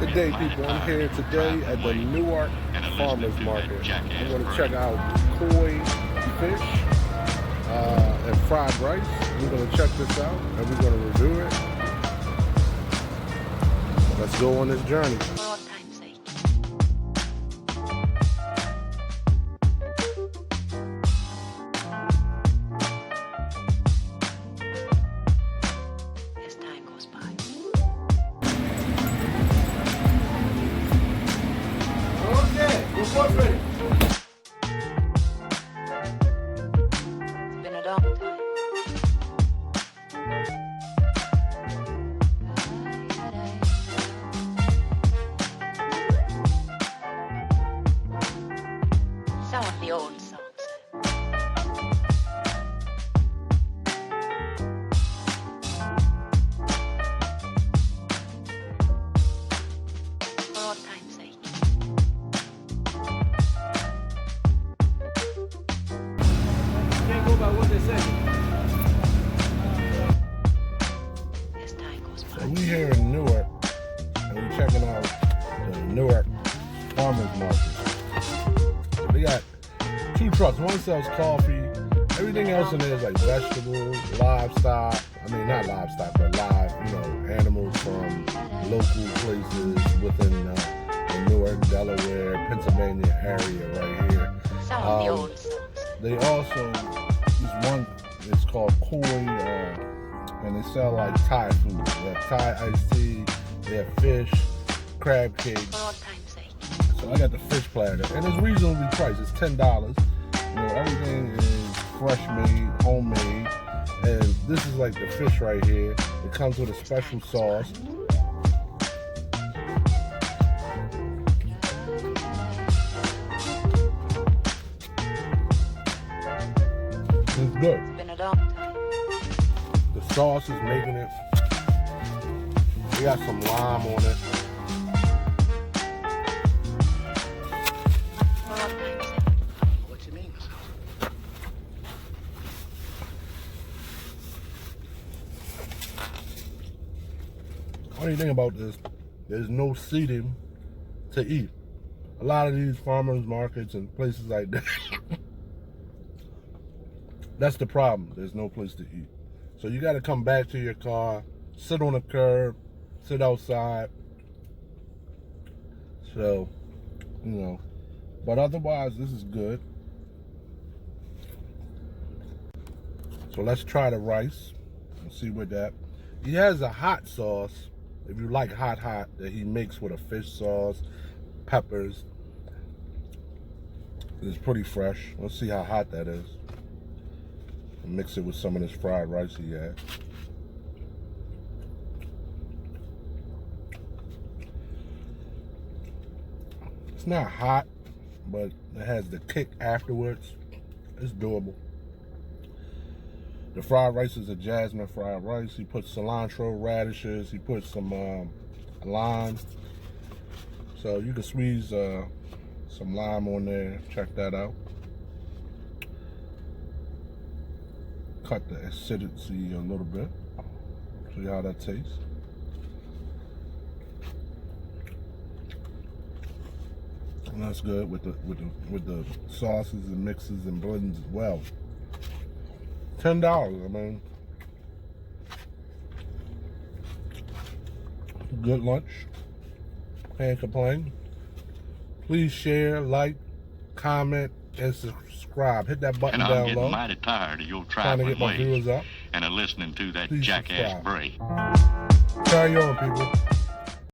Good day, people. I'm here today at the Newark Farmers Market. I'm going to check out koi fish and fried rice. We're going to check this out and we're going to review it. Let's go on this journey. What's ready? It's been a long time. Some of the old songs. For old time's sake. Can't go by what they say. As time goes by. So we here in Newark and we're checking out the Newark Farmers Market. So they got two trucks. One sells coffee. Everything else in there is like vegetables, livestock. I mean, not livestock, but live, animals from local places within the Newark, Delaware, Pennsylvania area right here. Some of the old songs. They also, this one is called koi, and they sell like Thai food. They have Thai iced tea, they have fish, crab cakes. For old time's sake. So I got the fish platter, and it's reasonably priced. It's $10. Everything is fresh made, homemade, and this is like the fish right here. It comes with a special sauce. It's good. It's been a long time. The sauce is making it. We got some lime on it. For old time's sake. What you mean? Funny thing about this, there's no seating to eat. A lot of these farmers markets and places like that, that's the problem. There's no place to eat. So you got to come back to your car, sit on the curb, sit outside. So, but otherwise, this is good. So let's try the rice and see what that. He has a hot sauce, if you like hot, that he makes with a fish sauce, peppers. It's pretty fresh. Let's see how hot that is. And mix it with some of this fried rice he had. It's not hot, but it has the kick afterwards. It's doable. The fried rice is a jasmine fried rice. He puts cilantro, radishes. He puts some lime. So you can squeeze some lime on there. Check that out. Cut the acidity a little bit. See how that tastes. And that's good with the sauces and mixes and blends as well. $10, I mean. Good lunch. Can't complain. Please share, like, comment, and subscribe. Hit that button And I'm down getting low. mighty tired of your Trying to trifling get my ways viewers up. and of listening to that Please jackass subscribe. bray. Carry on, people.